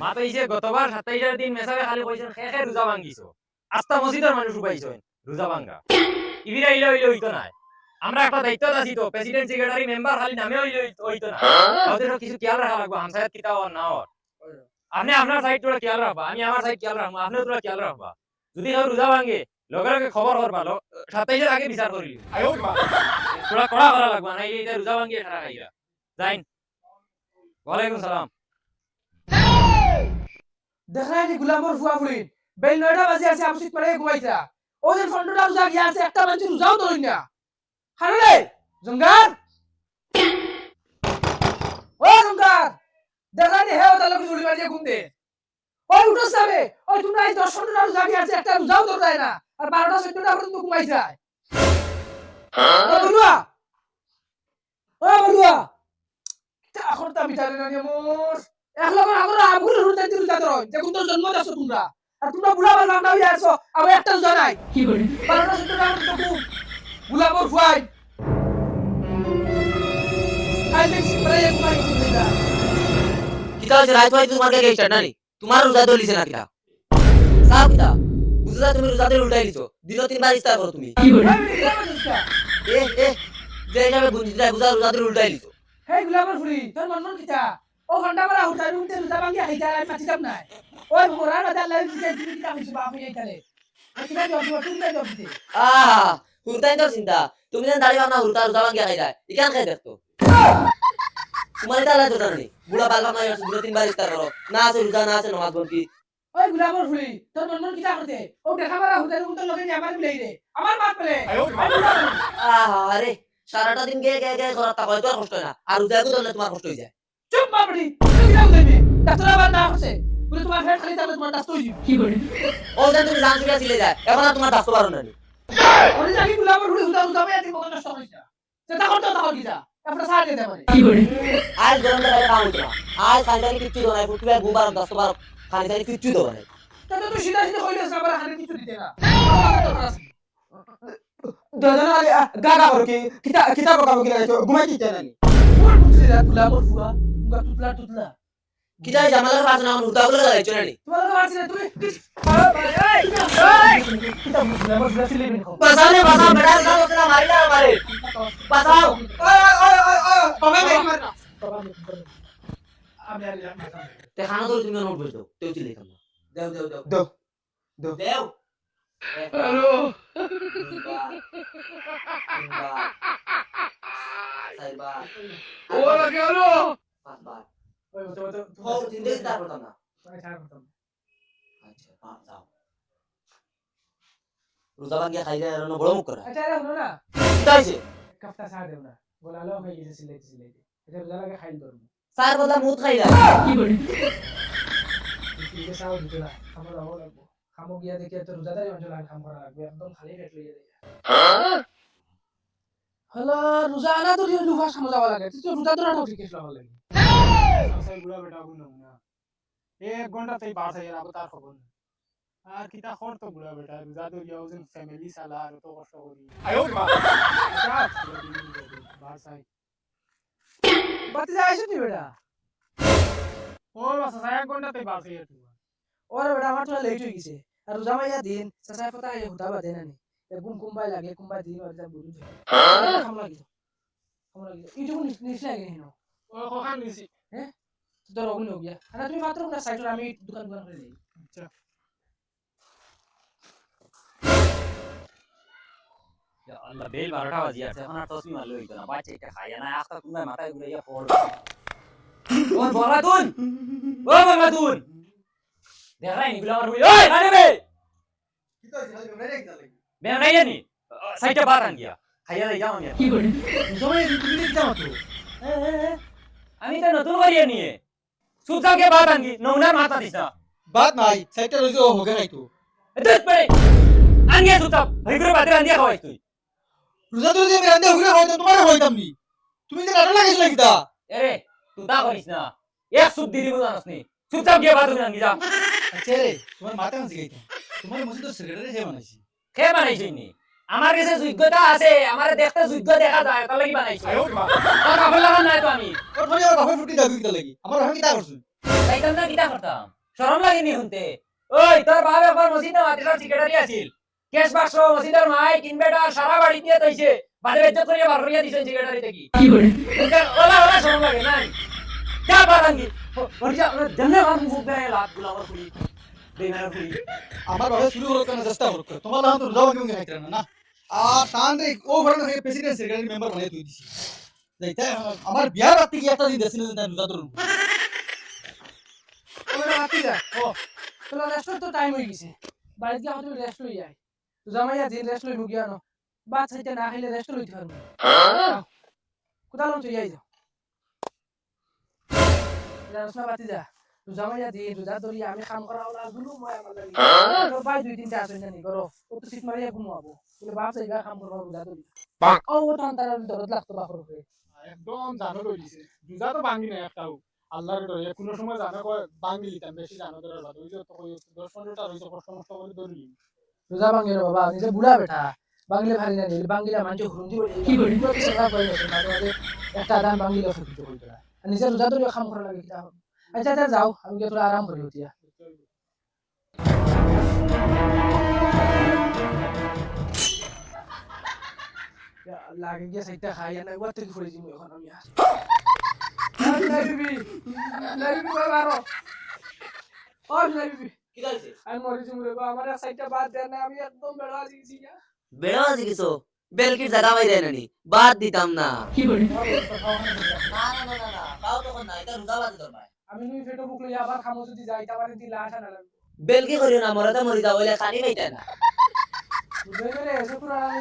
মাতাইছে গতবার 27 দিন মেসাবে খালি কইছেন খেখে রোজা ভাঙ্গিছো আস্তা মসজিদের মানুষ উবাইছেন রোজা ভাঙ্গা ইবিরা ইলো ইলো হইতো না আমরা একটা দায়িত্ব আছি তো প্রেসিডেন্ট সেক্রেটারি মেম্বার খালি নামে হইতো না আমাদের কিছু খেয়াল রাখা লাগবে হামসায়াত কিতাব না হওয়ার আপনি আপনার সাইড তোরা খেয়াল রাখবা আমি আমার সাইড খেয়াল রাখবো আপনি তোরা খেয়াল রাখবা যদি কেউ রোজা ভাঙ্গে লগে লগে খবর করবা 27 আগে বিচার করিলি তোরা কড়া করা লাগবা না এই রোজা ভাঙ্গিয়ে সারা খাইরা যাইন ওয়ালাইকুম সালাম দেখাইনি গুলামর ফুয়া ফুড়ি বেল 9টা বাজে আছে আমসিত পড়ে ঘুমাইতা ওদের ফন্ডটা রোজা গিয়া আছে একটা মানুষ রোজাও ধরই না হারে জঙ্গার ও জঙ্গার দেখাইনি হে ওটা লোক জুড়ি মারিয়ে ঘুম দে ওই উঠো যাবে ওই তোমরা এই 10 ফন্ডটা রোজা গিয়া আছে একটা রোজাও ধর যায় না আর 12টা 14টা পর্যন্ত ঘুমাই যায় ও বলুয়া এখন তা বিচারে না মোর এক লগর আমরা আবুল রুতে দিল তাদের দেখুন তো জন্ম দাসো তোমরা আর তোমরা বুড়া বাল নাম হইয়া আছো আর একটা রোজা নাই কি করে 12টা 14টা পর্যন্ত বুলা মোর ফুয়াই কাল থেকে স্প্রে ঘুমাই দিলা কিতা হইছে রাত ভাই তোমার কাছে স্টার্ট নানি তোমার রোজা দলিছে না কিতা সাব কিতা বুঝলা তুমি রোজা দল উল্টাই লিছো দিন 3 বার ইফতার করো তুমি কি করে যে হিসাবে বুঝি যায় বুঝা রোজা দল উল্টাই লিছো হে গুলামর ফুরি তোর মন কিতা ও ঘন্টা মারা উঠাই উঠতে রোজা ভাঙি আইতা আর মাটি যাব নাই ওই মোরা না দাল লাগি যে তুমি কিতা হইছে বাপ হই আইতালে কিতা জব তুমি কিতা জব দিতে হুরতাই তো চিন্তা তুমি যেন দাড়ি বানা হুরতা রোজা ভাঙি খাই যায় ইকান খাই দেখতো তোমার এটা লাগে তো জানি বুড়া বাল বানা দিন 3 বার ইফতার করো না আছে রোজা না আছে নামাজ পড়ি ওই গুলামর ফুরি তোর মন কিতা করতে ও দেখা মারা উঠাই উঠতে লগে নি আমার মিলাই রে আমার বাপ পেলে আরে সারাটা দিন গে গে গে করা তা হয়তো আর কষ্ট না আর রোজা করলে তোমার কষ্ট হই যায় চুপ মাপড়ি তুই কিটা উঠাইবি ডাক্তার আবার না হচ্ছে বলে তোমার ফেট খালি তাহলে তোমার দাস্ত হইবি কি করে ও যেন তুমি জান চুলা ছিলে যায় এখন আর তোমার দাস্ত পারো না ওরে জাকি গুলামর ফুরি উঠা উঠা ভাই এত নষ্ট হইছে সেটা করতে দাও কিটা আপনারা সাহায্য দিতে পারে কি করে আজ গরম লাগে কাম হইতো না আজ খালি কিচ্ছু দাও না ফুটবে গুবার 10 বার খালি খালি কিচ্ছু দাও না তাহলে তুই সিধা সিধা কইলেছ না আবার হাতে কিছু দিতে না দাদা আরে গাগা বড় কি কিতা বকা বকি লাগাইছো ঘুমাই দিতে নানি কোন বুঝছিস গুলামর ফুয়া তুতলা তুতলা কিটা জামালের পাশে না হুরতা গুলো লাগাইছো নানি তোমার কাছে আছে তুমি কিতা গুলামর ফুয়া ছিলে বিন খাও বাসানে বাসা বেড়া দাও তোরা মারিলা মারে বাসাও বাবা ভাই মারনা বাবা আমি আলি তে খানা ধরে তুমি নোট বসো তেও চিলে খাম দাও দাও দাও দাও দাও দাও হ্যালো ওরা গেল ওই তো ও তিন দিন তার করতাম না ছাড় করতাম আচ্ছা পাঁচ দাও রোজা ভাঙ্গিয়া খাইলে আর বড় মুখ করা আচ্ছা রে হলো না তাইছে কাফতা ছাড় দেব না গলালো হয়ে গেছে সিলাইতে এটা রোজা লাগে খাইল ধরব স্যার বদলা মুখ খাইলা কি করে সাও দিতে না আমার লাগবো খামো গিয়া দেখি তো রোজাদারি অঞ্চল আর খাম করা লাগবে একদম খালি পেট লইয়া দেয় হলো রোজা না তো লুফা খামো যাওয়া লাগে তুই তো রোজা ধরা ঠিক আছে লাগা লাগে সেই বুড়া বেটা গুলো না 1 ঘন্টা তাই বাস হয়ে যাবে তার খবর না আর কিটা খর তো বুড়া বেটা রোজা তো ইয়াউজন ফ্যামিলি সালা আর তো কষ্ট করি আয়ো মা বাস আই বাতি যাইছ নি বেটা ও বাস 1 ঘন্টা তাই বাস হয়ে যাবে ওরে বেটা আমার তো লেট হয়ে গেছে আর রোজা মাইয়া দিন সাসাই পতা এ হুতা বাদে না নি এ গুম কুম্বাই লাগে কুম্বাই দিন আর যা বুড়ি খাম লাগি ইটু নিস লাগে হেনো ও কখান নিছি তোর অগুন হয়ে গিয়া আর তুমি মাত্র না সাইড আমি দোকান করে দেই আচ্ছা Ya Allah bel 12টা বাজি আছে এখন আর তসবি মারলে হইতো না বাচ্চা এটা খাইয়া না আস্তা তুমি মাথায় ঘুরাইয়া পড় ও বলাতুন দেখাই নি গুলা আমার হই ওই আরে বে কি তো আছে ভাই মেরে একদম বে নাই জানি সাইডটা বার আন গিয়া খাইয়া যাই যাও আমি কি করে সময় তুমি দিতে যাও তো আমি তো নতুন করিয়া নিয়ে সুবসাম के बात आंगी नौना माता दिसना बात নাই সাইডটা রইছে ও হোগে নাই তো এত পড়ে আনগে সুবসাম ভাই করে বাদে আন দিয়া খাওয়াই তুই রোজা তো যে রান্দে হোগে হয়তো তোমার হইতাম নি তুমি যে নাটক লাগাইছ লাগিতা আরে তুই তা করিস না এক সুব দিদি বুঝানস নি সুবসাম के बात আনগি যা আচ্ছা রে তোমার মাথা কাছে গাইতা তোমার মসজিদ সেক্রেটারি হে বানাইছি কে বানাইছিস নি আমার কাছে যোগ্যতা আছে আমারে দেখতে যোগ্য দেখা যায় তার লাগি বানাইছি তোর কাফের লাগা নাই তো আমি তোর ফোনে আর বাপের ফুটি দাবি কিতা লাগি আমার হামি কিতা করছ যাইতাম না কিটা করতাম শরম লাগেনি শুনতে ওই তোর বাপ একবার মসজিদে মাদ্রাসার সেক্রেটারি আছিল কেস বাক্স মসজিদের মাই কিনবেটা সারা বাড়ি দিয়ে তৈছে বাজে বেজ্জত করিয়া বার করিয়া দিছেন সেক্রেটারি থেকে ওলা ওলা শরম লাগে নাই যা বারাঙ্গি ওরজা জন্নে ভাব মুখ দেয় লাত গুলাবার খুলি দেনার খুলি আমার ভাবে শুরু করো কেন চেষ্টা করো তোমার লাগান তো রুজা ভাঙ্গি খাইতে না আর তান রে ও ঘরে না প্রেসিডেন্ট সেক্রেটারি মেম্বার বানাই তুই দিছি যাইতা আমার বিয়ার রাতে কি একটা দিন দেছিল না রুজা তো ওরা রাতি যা ও তোলা রেস্ট তো টাইম হয়ে গেছে বাড়ি গিয়ে তুমি রেস্ট লই যাই তো জামাইয়া দিন রেস্ট লই মুগিয়া ন বাদ সাইতে না খাইলে রেস্ট লইতে পারবো কোথাও লম তুই যাই যাও রাসনা বাতি যা তো জামাইয়া দিন রোজা ধরি আমি কাম করা হলা গুলো মই আমার লাগি তো ভাই দুই তিনটা আছে জানি করো ও তো সিট মারিয়া ঘুমাবো বলে বাপ সাইগা কাম করবা রোজা ধরি ও টান তার দরদ লাগতো বাপর উপরে একদম জানো লই দিছে রোজা তো ভাঙি না একটাও আল্লাহর ডরে কোনো সময় জানা কয় ভাঙি লিতাম বেশি জানো ধরে ভালো হইছে তো কই 10-15টা হইছে কষ্ট মষ্ট করে ধরি রোজা ভাঙিল বাবা নিজে বুড়া বেটা বাংলা ভারী না নিল বাংলা মানুষ হুন্দি বলে কি করি তো সেবা করে না মাঝে মাঝে একটা দান বাংলা কিছু কইতো না নিজে রোজা ধরে কাম করা লাগে কিটা আচ্ছা আচ্ছা যাও আমি কি তোরা আরাম করি উঠিয়া লাগে গিয়ে সাইডটা খাই না একবার থেকে করে দিই এখন আমি আর লাইবি লাইবি বাবারো ও লাইবি কি কইছে আমি মরে তুমি রে আমার সাইডটা বাদ দেন না আমি একদম বেড়া দিছি না বেড়া আছে কিছু বেলকির জায়গা বাইরে নানি বাদ দিতাম না কি করে না তাও তখন না এটা রুজা বাদ দরবার আমি নুই ফেটো বুক লই আবার খামো যদি যাইতা পারে দিলা আশা না লাগবে বেলকি করিও না মরাতে মরি যাও বলে খানি খাইতে না বুঝে রে এসে পুরো আমি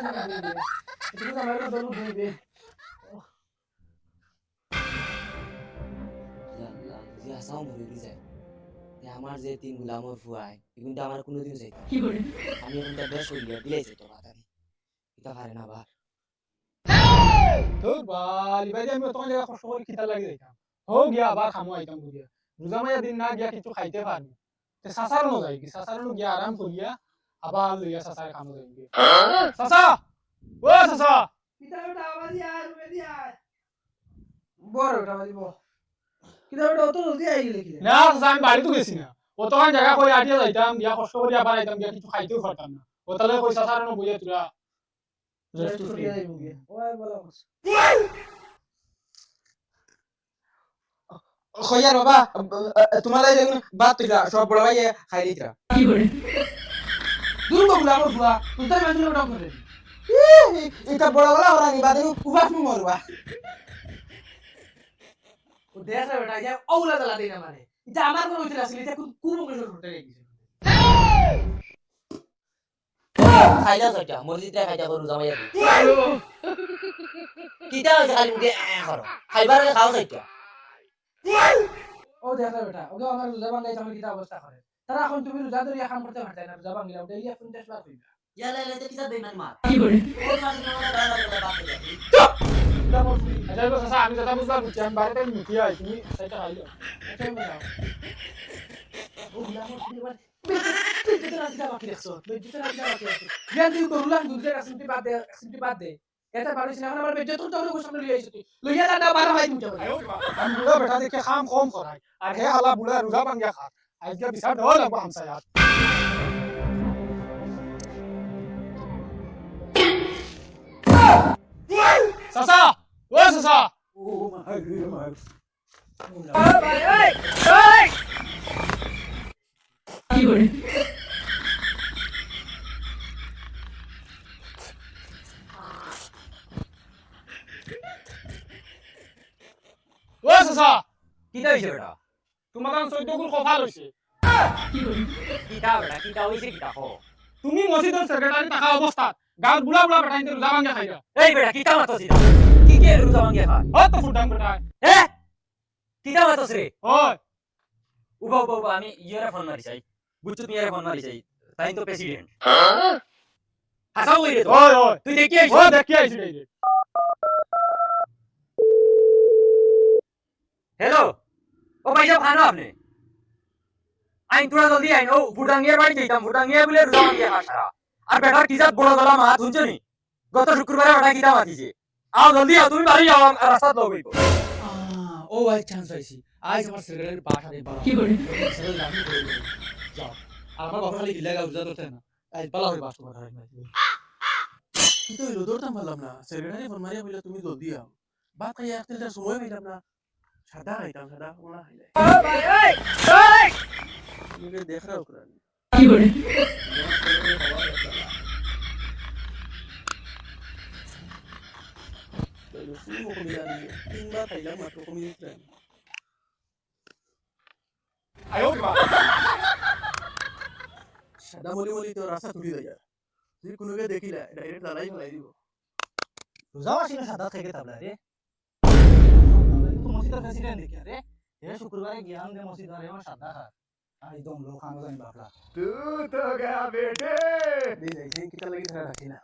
তুমি তো মেরে দলু দিবে যে আসাও মরে দিছে আমার যে তিন গুলামর ফুয়াই কিন্তু আমার কোনোদিন যাইতা কি করে আমি এখন বেশ হইলে দিলেছে তো বাতারি এটা পারে না বা তো বালি ভাই আমি তখন জায়গা কষ্ট করে খিদা লাগি যাইতাম হোক গিয়া আবার খামো আইতাম বুঝিয়া রোজা মাইয়া দিন না গিয়া কিছু খাইতে পারবি তে সাসারও যাই কি সাসারও গিয়া আরাম করিয়া আবার লইয়া সাসার খামো যাই সাসা ও সাসা কিতা বেটা আবাদি আর রুমে দিয়া বড় বেটা আবাদি বড় কিতা বেটা অত জলদি আই গেলে কি না সাসা আমি বাড়ি তো গেছি না ও তখন জায়গা কই আটিয়া যাইতাম গিয়া কষ্ট করে আবার আইতাম গিয়া কিছু খাইতেও পারতাম না ও তাহলে কই সাসারও বুঝিয়া তুরা রেস্ট করিয়া যাইবো গিয়ে ওই বলা বস খয়ার বাবা তোমার লাগে বাদ তুইলা সব বড় ভাই খাই দিতরা কি করে দূর বগুলা আমার বুয়া তুই তাই মানুষ লোক করে এটা বড় বড় ওরা নি বাদে উবাস মু মরবা ও দেখা বেটা যা ওলা দলা দেনা মানে এটা আমার কোন হইছিল আসলে এটা কোন কোন করতে গেছে খাইলা সটা মসজিদে খাইতা করু জামাইয়া কিটা হইছে খালি মুখে করো খাইবার আগে খাও সটা ও দেখা বেটা ওকে আমার রোজা ভাঙাই তাহলে কিটা অবস্থা করে তারা এখন তুমি রোজা ধরে কাম করতে পারতে না রোজা ভাঙিলা ওটা ইয়া 50 বার কইবা ইয়ালা এতে কিসা বেমান মার কি করে ও মার না বাদ দে এটা মরছি আচ্ছা তো সাসা আমি যেটা বুঝলাম বুঝছি আমি বাড়িতে মুখিয়া আই তুমি সেটা খাইলো এটা মেলাও ও গুলা মরছি এবার যেটা রাখা বাকি রাখছো যেটা রাখা বাকি রাখছো জ্ঞান দিও করলাম দুধের আসিমটি বাদ দে এটা পারিস না আমার বেজত তো ওর সামনে লইয়া আইছিস তুই লইয়া না 12 হয় তুমি আমি বুড়া বেটা দেখে খাম কম করাই আর হে হালা বুড়া রোজা ভাঙ্গিয়া খা আজকে বিচার দেওয়া লাগবো হামসা ইয়ার সাসা ও সাসা কি করে ও সাসা কিটা হইছে বেটা তোমার চৈদ্য গুণ কফাল হইছে কিটা বেটা কিটা হইছে কিটা কো তুমি মসজিদের সেক্রেটারি থাকা অবস্থাত গাঁৱত বুঢ়া বুঢ়া বেটা ইন্তে রোজা ভাঙ্গিয়া খাইলা এই বেটা কিটা মাতছিস কি কে রোজা ভাঙ্গিয়া খা ও তো ফুটাম বেটা হে কিটা মাতছ রে ওই উবা উবা উবা আমি ইয়ারে ফোন মারি চাই বুঝছো তুমি ইয়ারে ফোন মারি চাই তাই তো প্রেসিডেন্ট হাসাও কই রে তো ওই ওই তুই দেখি আইছ ও দেখি আইছি রে हेलो ओ भाई साहब खाना आपने आइन थोड़ा जल्दी आइन ओ फुटांगिया बाड़ी जाइताम फुटांगिया बोले রোজা ভাঙ্গিয়া খাসারা আর বেটার কিজাত বড় গলা মাথা শুনছো নি গত শুক্রবারে বেটা কিটা মাতিছে আও জলদি আও তুমি বাড়ি যাও রাস্তা লও গইবো ও ভাই চান্স পাইছি আজ আমার সেক্রেটারির বাসা নেই বাবা যাও আর আমার বাবা খালি গিলা গাউজা তো না আজ পালা হই বাস তোমার হয় না কিন্তু এই রোদরতাম পারলাম না সেক্রেটারি ফোন মারিয়া বললে তুমি জলদি আও বাদ খাইয়া এক তিনটার সময় পাইলাম না সাদা খাইতাম সাদা কোনা খাইলে তুমি দেখ রাও করান তিনবার খাইলাম মাত্র কমিয়ে দিলেন সাদা মলি মলি তো রাস্তা তুলি দেয় যদি কোনোকে দেখিলে ডাইরেক্ট দাঁড়াই ফেলাই দিব রোজা মাসিনে সাদা থেকে তাবলা রে তো মসজিদের প্রেসিডেন্ট দেখি রে এ শুক্রবারে জ্ঞান দে মসজিদ আর আমার সাদা খা একদম লোক খানো জানি বাপলা দি যাইছে কিটা লাগি ধরা রাখি না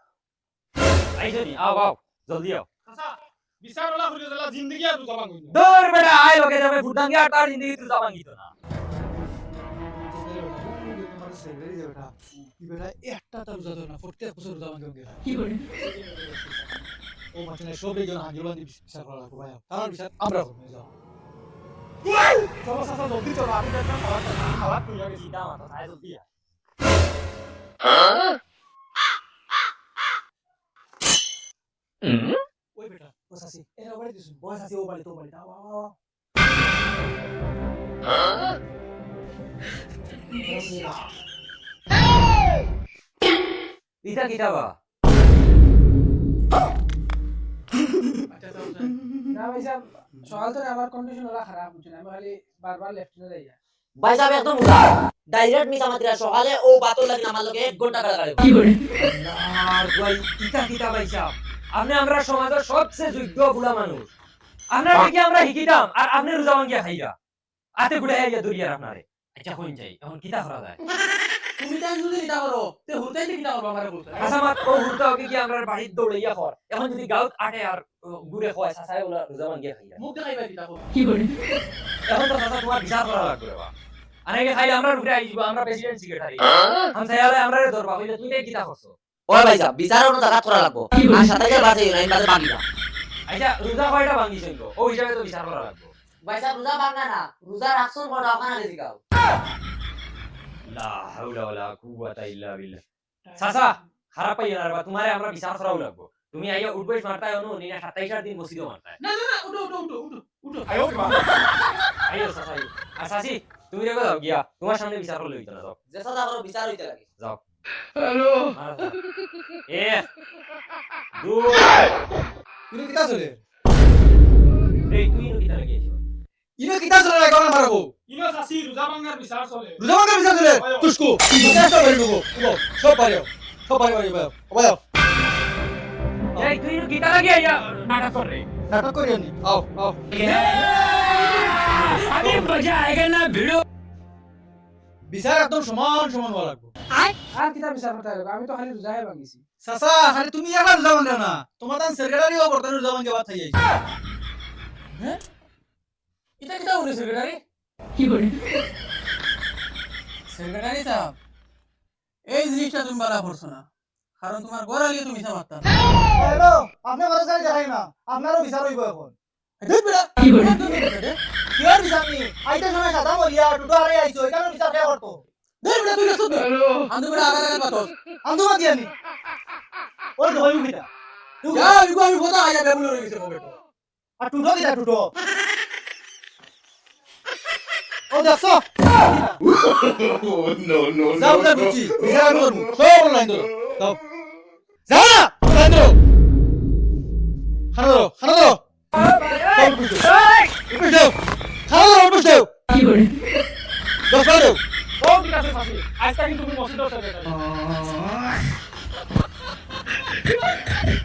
আইছো নি আও আও জলদি আও চাচা বিচার ওলা করে জলা জিন্দেগি আর রোজা ভাঙিন দূর বেটা আয় লোকে যাবে ফুটাঙ্গে আর তার জিন্দগি তুই যাবাং গিতো না সেক্রেটারি যেটা কি বেটা একটা তার রোজা ধরে না প্রত্যেক বছর রোজা ভাঙে ও মাসিনে সবে জন হাজিরবান্দি বিচার করা লাগবে ভাই তার বিচার আমরা করব যাও চলো চাচা জলদি চলো আমি দেখলাম খাওয়া তুই আগে সিধা মাথা আয় জলদি আয় ওই বেটা ও সাসি এরা বাড়ি দিছুন বয় সাসি ও বাড়ি তো বাড়ি আও আও আও ইটা কিটা বা আচ্ছা আচ্ছা না ভাই সাহেব সকাল থেকে আমার কন্ডিশন ওরা খারাপ হচ্ছে না আমি খালি বারবার লেফটে যাই ভাই সাহেব একদম উড়া ডাইরেক্ট মিছা মাত্রা সকালে ও বাতর লাগি আমার লগে 1 ঘন্টা কাটাকাটি আর ভাই ইটা কিটা ভাই সাহেব আপনি আমরা সমাজের সবচেয়ে যোগ্য বুড়া মানুষ আপনার কি আমরা হিকিতাম আর আপনি রোজা ভাঙ্গিয়া খাইরা আতে গুড়ে আইয়া দরিয়ার আপনারে আচ্ছা হইন যাই এখন কিটা করা যায় তুমি তাই যদি এটা করো তে হুতাই কিটা করবো আমারে বলতে আচ্ছা মাত ও হুরতা ওকে কি আমরা বাড়ির দৌড়াইয়া কর এখন যদি গাউত আটে আর গুড়ে খোয় সাসায় ওলা রোজা ভাঙ্গিয়া খাইরা মুখ দেখাইবা কিটা করবো এখন তো সাসা তোমার বিচার করা লাগবে বাবা আনেকে খাইলে আমরা ঘুরে আইব আমরা প্রেসিডেন্ট সেক্রেটারি हम সায়ালে আমরা রে ধরবা কইলে তুমি কিটা করছো ওই ভাই সাহেব বিচার অনু জায়গা করা লাগবে আর সাথে বাজে নাই বাজে বাগিরা আচ্ছা রোজা কয়টা ভাঙ্গিছেন গো ও হিসাবে তো বিচার করা লাগবে ভাই সাহেব রোজা ভাঙা না রোজা রাখছুন বড় ওখানে গেছি গাও লা হাওলা ওয়ালা কুওয়াতা ইল্লা বিল্লাহ সাসা খারাপ পাইয়া না তোমারে আমরা বিচার করাও লাগবে তুমি আইয়া উঠবেশ মারতাই অনু নিনা 27 দিন মসজিদে মারতাই না না না উঠো উঠো উঠো উঠো উঠো আইও সাসা আইও আর সাসি তুমি রেগো যাও গিয়া তোমার সামনে বিচার করলে হইতো না যাও যে সাদা করো বিচার হইতে লাগে যাও হ্যালো এ দু ইনো কিতা চলে এই তুই নো কিটা লাগিয়েছো ইনো কিতা চলে না কোন মারবো ইনো সাসি রোজা ভাঙার বিচার চলে রোজা ভাঙা বিচার চলে তুসকো চেষ্টা করে দেবো সব পারিও ভাই এই তুই নো কিটা লাগিয়ে নাটক কর রে নাটক করি আমি আও আও अभी मजा आएगा ना भिड़ो বিচার একদম সমান সমান হওয়া লাগবে আর কিটা বিচার করতে হবে আমি তো খালি রোজাই ভাঙিছি সাসা খালি তুমি একা রোজা ভাঙা না তোমার তান সেক্রেটারি ও বর্তমানে রোজা ভাঙা বাত হই যাইছে এটা কিটা হলো সেক্রেটারি সেক্রেটারি সাহেব এই জিনিসটা তুমি বলা করছো না কারণ তোমার গোড়ালিয়ে তুমি মিছা মারতা হ্যালো আপনি বড় সাইজ দেখাই না আপনারও বিচার হইব এখন দেখ বেটা কি আর বিচার নি আইতে সময় সাদা বলিয়া টুটো হারে আইছো এখানে বিচার কে করতো দেখ বেটা তুই দেখছ হ্যালো আন্দু বেটা আগা আগা পাতস আন্দু মা দিয়ানি ওর ধই উঠিতা যা ইগো আমি কথা আয়া বেবুল হয়ে গেছে বেটা আর টুটো দিতা টুটো ও দেখছো যাও না বুঝছি বিচার আমি করব সব লাইন ধরো যাও যা লাইন ধরো খানা ধরো ও ঠিক আছে সাসি আজকে কিন্তু তুমি মসজিদের সেক্রেটারি